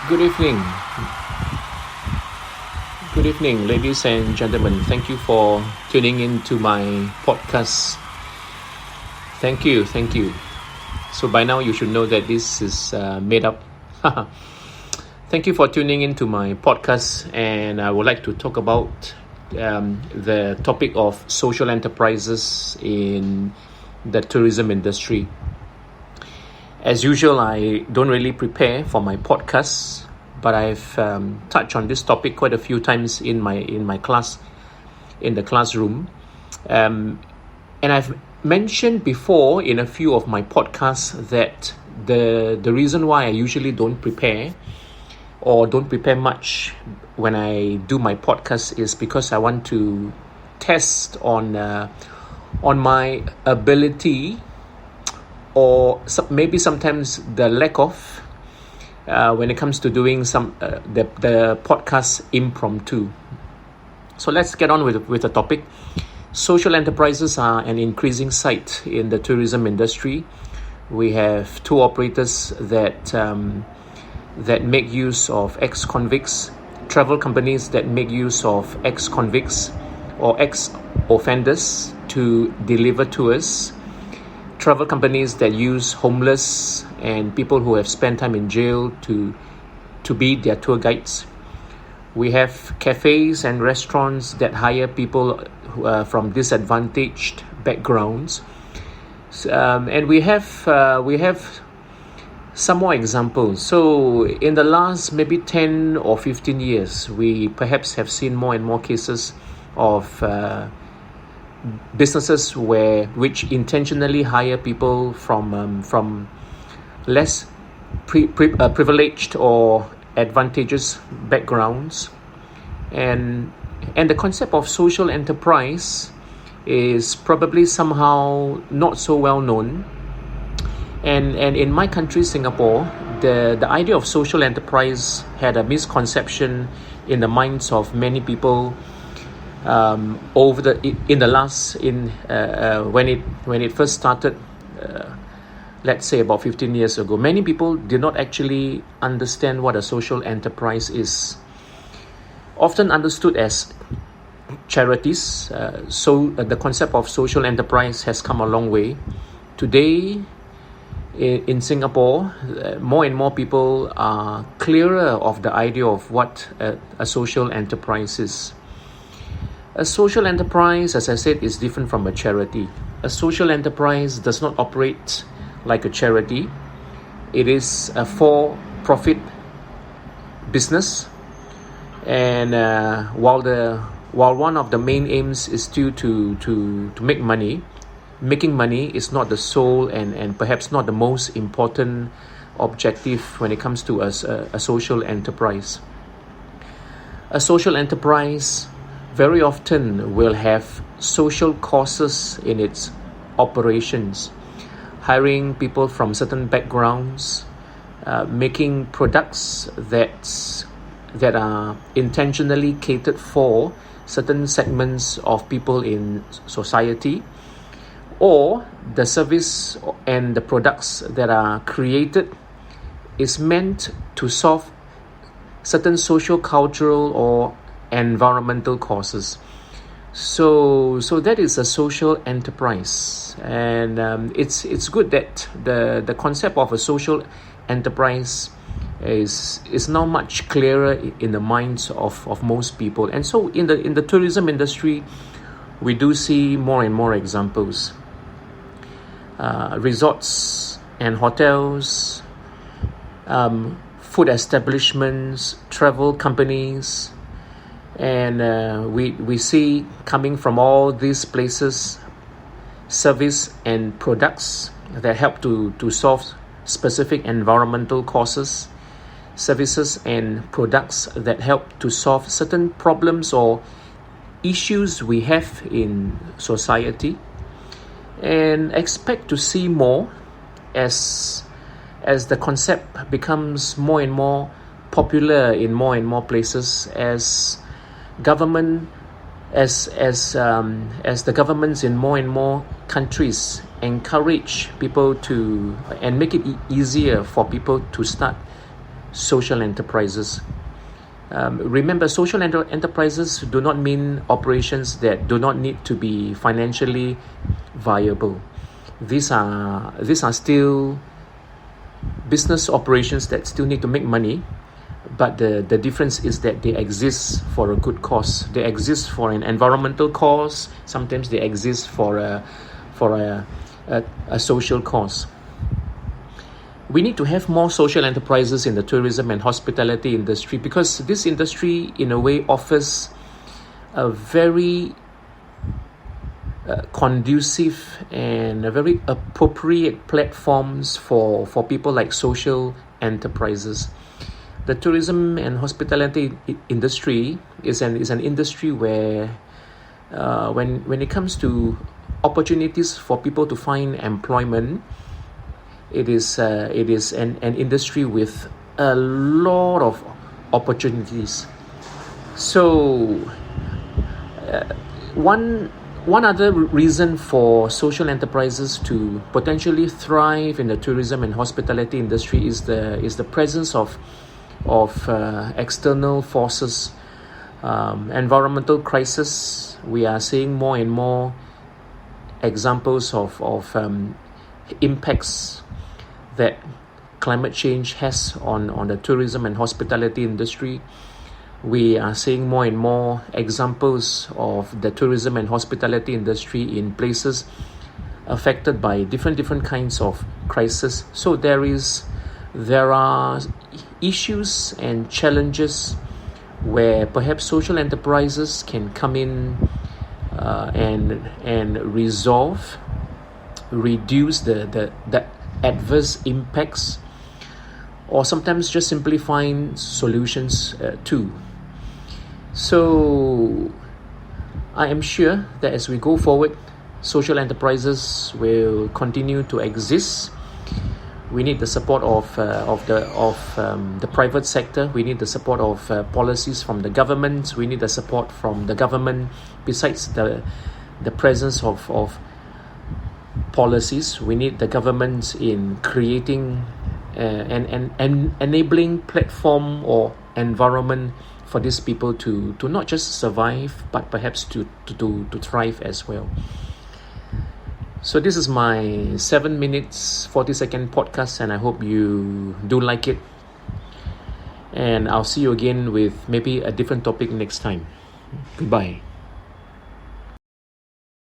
Good evening. Good evening, ladies and gentlemen. Thank you for tuning in to my podcast. Thank you. Thank you. So, by now, you should know that this is made up. Thank you for tuning in to my podcast. And I would like to talk about the topic of social enterprises in the tourism industry. As usual, I don't really prepare for my podcasts, but I've touched on this topic quite a few times in my class, in the classroom, and I've mentioned before in a few of my podcasts that the reason why I usually don't prepare or don't prepare much when I do my podcast is because I want to test on my ability, or maybe sometimes the lack of, when it comes to doing the podcast impromptu. So let's get on with the topic. Social enterprises are an increasing sight in the tourism industry. We have tour operators that make use of ex-convicts, travel companies that make use of ex-convicts or ex-offenders to deliver tours, travel companies that use homeless and people who have spent time in jail to be their tour guides. We have cafes and restaurants that hire people from disadvantaged backgrounds, and we have some more examples. So in the last maybe 10 or 15 years, we perhaps have seen more and more cases of businesses which intentionally hire people from less privileged or advantageous backgrounds, and the concept of social enterprise is probably somehow not so well known. And in my country, Singapore, the idea of social enterprise had a misconception in the minds of many people when it first started, let's say about 15 years ago. Many people did not actually understand what a social enterprise is. Often understood as charities, the concept of social enterprise has come a long way. Today, in Singapore, more and more people are clearer of the idea of what a social enterprise is. A social enterprise, as I said, is different from a charity. A social enterprise does not operate like a charity. It is a for-profit business, and while one of the main aims is to make money, making money is not the sole and perhaps not the most important objective when it comes to a social enterprise. A social enterprise very often will have social causes in its operations, hiring people from certain backgrounds, making products that are intentionally catered for certain segments of people in society, or the service and the products that are created is meant to solve certain social, cultural, or environmental causes. So that is a social enterprise, and it's good that the concept of a social enterprise is now much clearer in the minds of most people. And so in the tourism industry, we do see more and more examples. Resorts and hotels, food establishments, travel companies, and we see coming from all these places service and products that help to solve specific environmental causes, services and products that help to solve certain problems or issues we have in society, and expect to see more as the concept becomes more and more popular in more and more places, as the governments in more and more countries encourage people to and make it easier for people to start social enterprises. Remember, social enterprises do not mean operations that do not need to be financially viable. These are still business operations that still need to make money, but the difference is that they exist for a good cause. They exist for an environmental cause. Sometimes they exist for a social cause. We need to have more social enterprises in the tourism and hospitality industry, because this industry, in a way, offers a very conducive and a very appropriate platforms for people like social enterprises. The tourism and hospitality industry is an industry where when it comes to opportunities for people to find employment, it is an industry with a lot of opportunities. So one other reason for social enterprises to potentially thrive in the tourism and hospitality industry is the presence of external forces. Environmental crisis. We are seeing more and more examples of impacts that climate change has on the tourism and hospitality industry. We are seeing more and more examples of the tourism and hospitality industry in places affected by different kinds of crisis. So there are issues and challenges where perhaps social enterprises can come in and reduce the adverse impacts, or sometimes just simply find solutions too. So I am sure that as we go forward, social enterprises will continue to exist. We need the support of the private sector. We need the support of policies from the government. We need the support from the government. Besides the presence of policies, we need the government in creating an enabling platform or environment for these people to not just survive, but perhaps to thrive as well. So this is my 7 minutes 40-second podcast, and I hope you do like it. And I'll see you again with maybe a different topic next time. Goodbye.